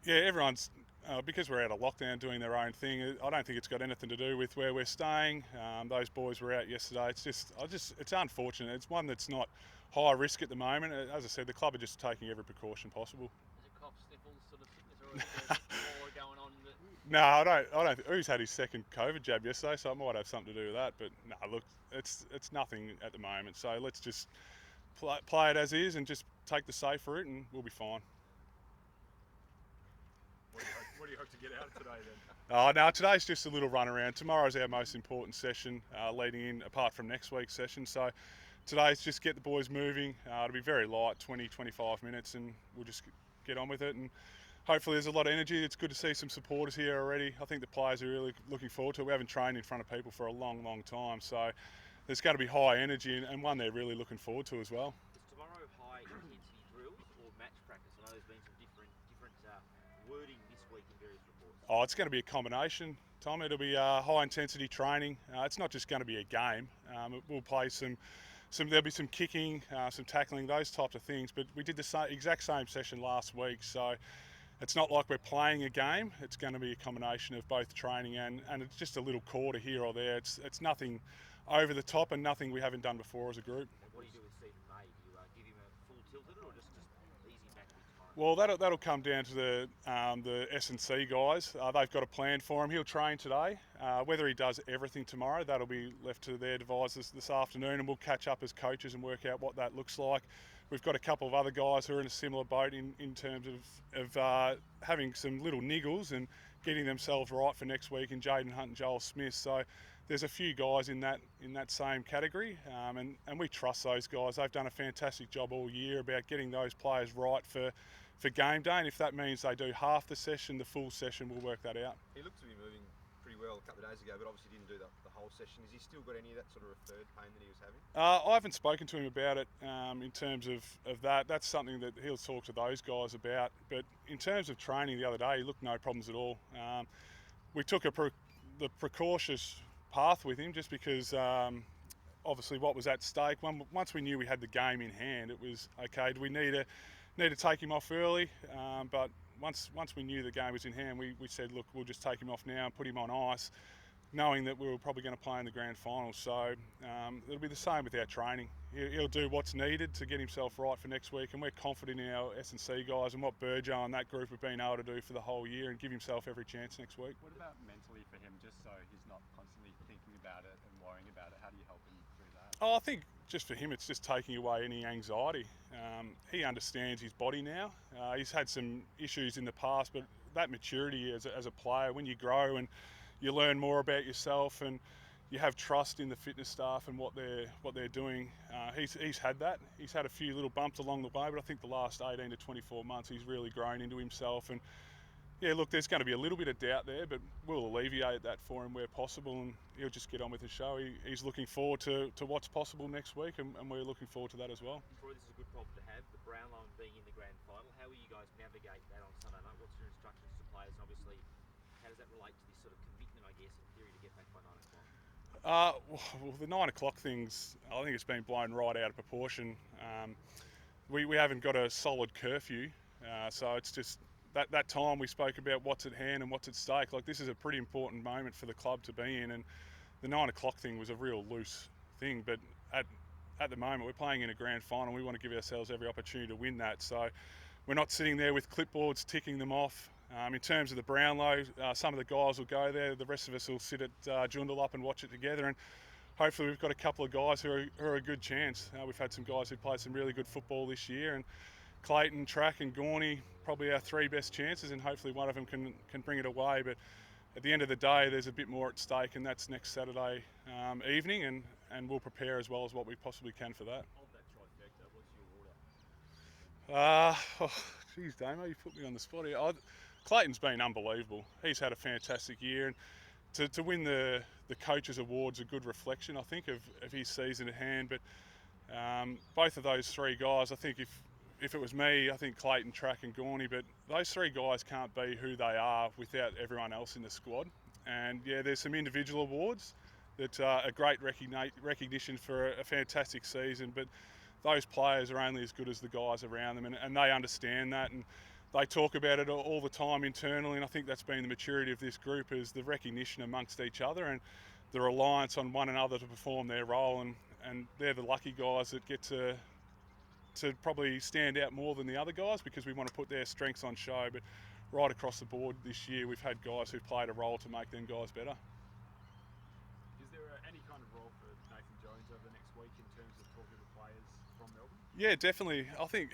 Yeah, everyone's because we're out of lockdown doing their own thing. I don't think it's got anything to do with where we're staying. Those boys were out yesterday. It's unfortunate. It's one that's not high risk at the moment. As I said, the club are just taking every precaution possible. Is it cough, sniffles sort of sickness, or is there more going on? That No, I don't. I don't. Who's had his second COVID jab yesterday, so it might have something to do with that. But no, look, it's nothing at the moment. So let's just play it as is and just take the safe route, and we'll be fine. What do you hope to get out of today then? Oh, no, today's just a little run around. Tomorrow's our most important session leading in, apart from next week's session. So today's just get the boys moving. It'll be very light, 20, 25 minutes, and we'll just get on with it. And hopefully there's a lot of energy. It's good to see some supporters here already. I think the players are really looking forward to it. We haven't trained in front of people for a long, long time. So there's going to be high energy and one they're really looking forward to as well. is tomorrow high intensity drills or match practice? I know there's been some different wording this week in various reports. Oh, it's going to be a combination, Tom. It'll be high intensity training. It's not just going to be a game. We'll play there'll be some kicking, some tackling, those types of things. But we did the exact same session last week, so it's not like we're playing a game. It's going to be a combination of both training and it's just a little quarter here or there. It's nothing over the top and nothing we haven't done before as a group. What do you do with Stephen May? Do you give him a full tilted or just easy back tomorrow? Well, that'll come down to the S&C guys. They've got a plan for him. He'll train today. Whether he does everything tomorrow, that'll be left to their devices this afternoon, and we'll catch up as coaches and work out what that looks like. We've got a couple of other guys who are in a similar boat in terms of having some little niggles and getting themselves right for next week in Jaden Hunt and Joel Smith. So there's a few guys in that same category, and we trust those guys. They've done a fantastic job all year about getting those players right for game day, and if that means they do half the session, the full session, we'll work that out. He looked to be moving pretty well a couple of days ago, but obviously didn't do the whole session. Has he still got any of that sort of referred pain that he was having? I haven't spoken to him about it in terms of that. That's something that he'll talk to those guys about. But in terms of training the other day, he looked no problems at all. We took the precautious path with him just because obviously what was at stake. Once we knew we had the game in hand, it was okay. Do we need to take him off early? But once we knew the game was in hand, we said, look, we'll just take him off now and put him on ice, knowing that we were probably going to play in the grand final. So it'll be the same with our training. He'll do what's needed to get himself right for next week, and we're confident in our S&C guys and what Burjo and that group have been able to do for the whole year and give himself every chance next week. What about mentally for him, just so he's not constantly thinking about it and worrying about it? How do you help him through that? Oh, I think just for him, it's just taking away any anxiety. He understands his body now. He's had some issues in the past, but that maturity as a player, when you grow and you learn more about yourself and you have trust in the fitness staff and what they're doing. He's had that. He's had a few little bumps along the way, but I think the last 18 to 24 months he's really grown into himself. And yeah, look, there's going to be a little bit of doubt there, but we'll alleviate that for him where possible, and he'll just get on with his show. He's looking forward to what's possible next week, and we're looking forward to that as well. Troy, this is a good problem to have. The Brownlow being in the grand final. How will you guys navigate that on Sunday night? What's your instructions to players? And obviously, how does that relate to this sort of commitment, I guess, in theory, to get back by 9 o'clock? Well, the 9 o'clock things, I think it's been blown right out of proportion. We haven't got a solid curfew, so it's just that time we spoke about what's at hand and what's at stake. Like, this is a pretty important moment for the club to be in, and the 9 o'clock thing was a real loose thing. But at the moment, we're playing in a grand final. We want to give ourselves every opportunity to win that. So we're not sitting there with clipboards ticking them off. In terms of the Brownlow, some of the guys will go there. The rest of us will sit at Joondalup and watch it together. And hopefully we've got a couple of guys who are a good chance. We've had some guys who played some really good football this year, and Clayton, Track and Gorney, probably our three best chances, and hopefully one of them can bring it away. But at the end of the day, there's a bit more at stake, and that's next Saturday evening, and we'll prepare as well as what we possibly can for that. Of that trifecta, what's your order? Geez, Damo, you put me on the spot here. Clayton's been unbelievable. He's had a fantastic year, and to win the Coaches Award's a good reflection, I think, of his season at hand. But both of those three guys, I think if it was me, I think Clayton, Track and Gorney, but those three guys can't be who they are without everyone else in the squad. And yeah, there's some individual awards that are a great recognition for a fantastic season, but those players are only as good as the guys around them, and they understand that, and they talk about it all the time internally, and I think that's been the maturity of this group, is the recognition amongst each other and the reliance on one another to perform their role, and they're the lucky guys that get to probably stand out more than the other guys, because we want to put their strengths on show. But right across the board this year, we've had guys who've played a role to make them guys better. Is there any kind of role for Nathan Jones over the next week in terms of talking to players from Melbourne? Yeah, definitely. I think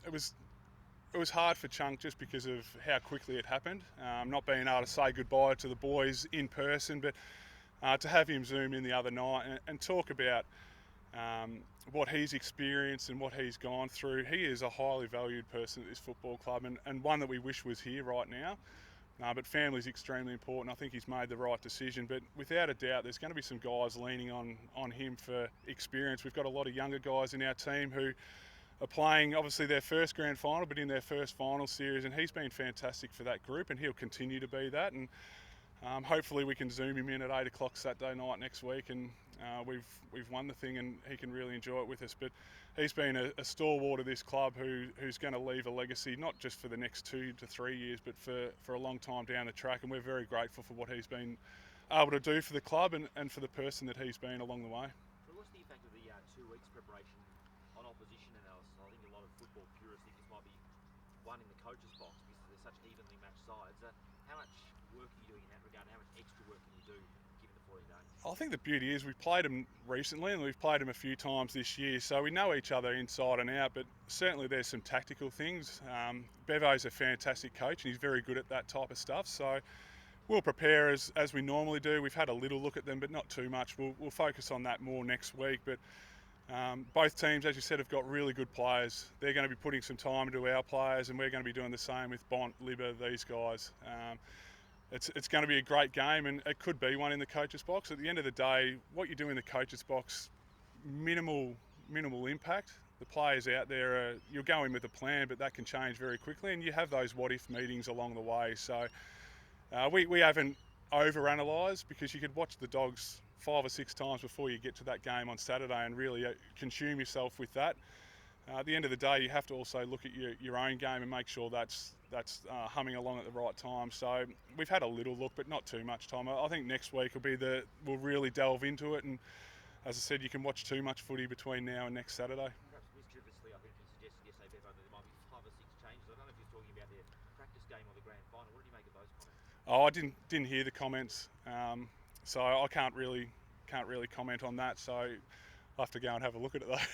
it was hard for Chunk just because of how quickly it happened, not being able to say goodbye to the boys in person, but to have him Zoom in the other night and talk about what he's experienced and what he's gone through. He is a highly valued person at this football club, and one that we wish was here right now. But family is extremely important. I think he's made the right decision, but without a doubt there's going to be some guys leaning on him for experience. We've got a lot of younger guys in our team who are playing obviously their first grand final, but in their first final series, and he's been fantastic for that group, and he'll continue to be that. And hopefully we can Zoom him in at 8 o'clock Saturday night next week, and we've won the thing and he can really enjoy it with us. But he's been a stalwart of this club who's going to leave a legacy, not just for the next 2 to 3 years, but for a long time down the track, and we're very grateful for what he's been able to do for the club and for the person that he's been along the way. So what's the impact of the 2 weeks preparation on opposition analysis? I think a lot of football purists think this might be one in the coach's box because they're such evenly matched sides. How much work are you doing in that regard? How much extra work can you do given the 14 days? I think the beauty is we've played them recently and we've played them a few times this year, so we know each other inside and out, but certainly there's some tactical things. Bevo's a fantastic coach and he's very good at that type of stuff, so we'll prepare as we normally do. We've had a little look at them, but not too much. We'll focus on that more next week. But both teams, as you said, have got really good players. They're going to be putting some time into our players, and we're going to be doing the same with Bont, Libba, these guys. It's going to be a great game, and it could be one in the coach's box. At the end of the day, what you do in the coach's box, minimal impact. The players out there, you'll go in with a plan, but that can change very quickly, and you have those what-if meetings along the way. So we haven't over-analysed, because you could watch the Dogs 5 or 6 times before you get to that game on Saturday and really consume yourself with that. At the end of the day, you have to also look at your own game and make sure that's humming along at the right time. So we've had a little look, but not too much time. I think next week we'll really delve into it, and as I said, you can watch too much footy between now and next Saturday. Perhaps mischievously, I think you suggested yesterday, Bevo, that there might be 5 or 6 changes. I don't know if you're talking about the practice game or the grand final. What did you make of those comments? Oh, I didn't hear the comments, so I can't really comment on that. So I'll have to go and have a look at it though.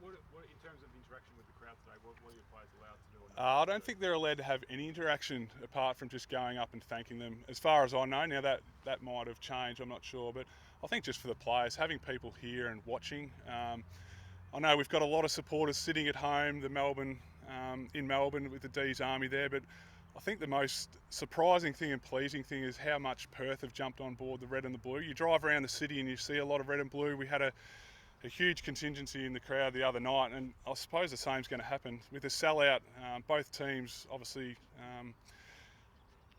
What in terms of interaction with the crowd today, what are your players allowed to do? Or not? I don't think they're allowed to have any interaction apart from just going up and thanking them. As far as I know, now that might have changed, I'm not sure, but I think just for the players, having people here and watching. I know we've got a lot of supporters sitting at home, in Melbourne with the D's Army there, but I think the most surprising thing and pleasing thing is how much Perth have jumped on board the red and the blue. You drive around the city and you see a lot of red and blue. We had a huge contingency in the crowd the other night, and I suppose the same's going to happen with the sellout. Both teams obviously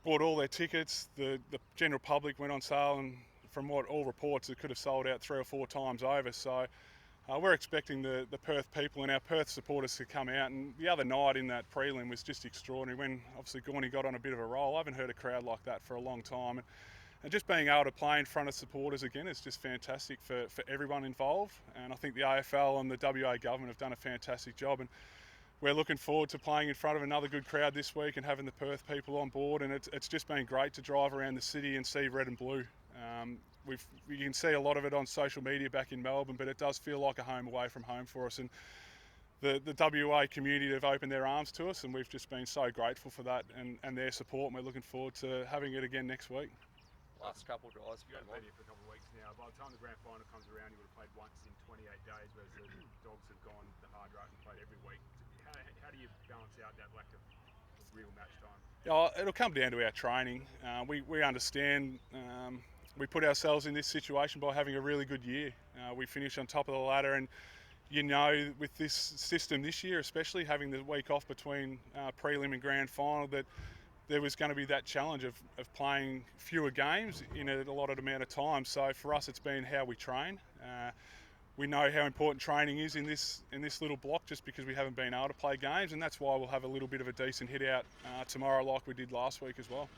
bought all their tickets. The general public went on sale, and from what all reports, it could have sold out 3 or 4 times over. So we're expecting the Perth people and our Perth supporters to come out, and the other night in that prelim was just extraordinary when obviously Gorney got on a bit of a roll. I haven't heard a crowd like that for a long time. And just being able to play in front of supporters again is just fantastic for everyone involved. And I think the AFL and the WA government have done a fantastic job. And we're looking forward to playing in front of another good crowd this week and having the Perth people on board. And it's just been great to drive around the city and see red and blue. You can see a lot of it on social media back in Melbourne, but it does feel like a home away from home for us. And the WA community have opened their arms to us, and we've just been so grateful for that and their support. And we're looking forward to having it again next week. Last couple guys. You've been here for a couple of weeks now. By the time the grand final comes around, you would have played once in 28 days, whereas the Dogs have gone the hard route and played every week. How do you balance out that lack of real match time? It'll come down to our training. We understand we put ourselves in this situation by having a really good year. We finish on top of the ladder, and with this system this year, especially having the week off between prelim and grand final, that there was going to be that challenge of playing fewer games in a allotted amount of time. So for us, it's been how we train. we know how important training is in this little block, just because we haven't been able to play games, and that's why we'll have a little bit of a decent hit out tomorrow, like we did last week as well.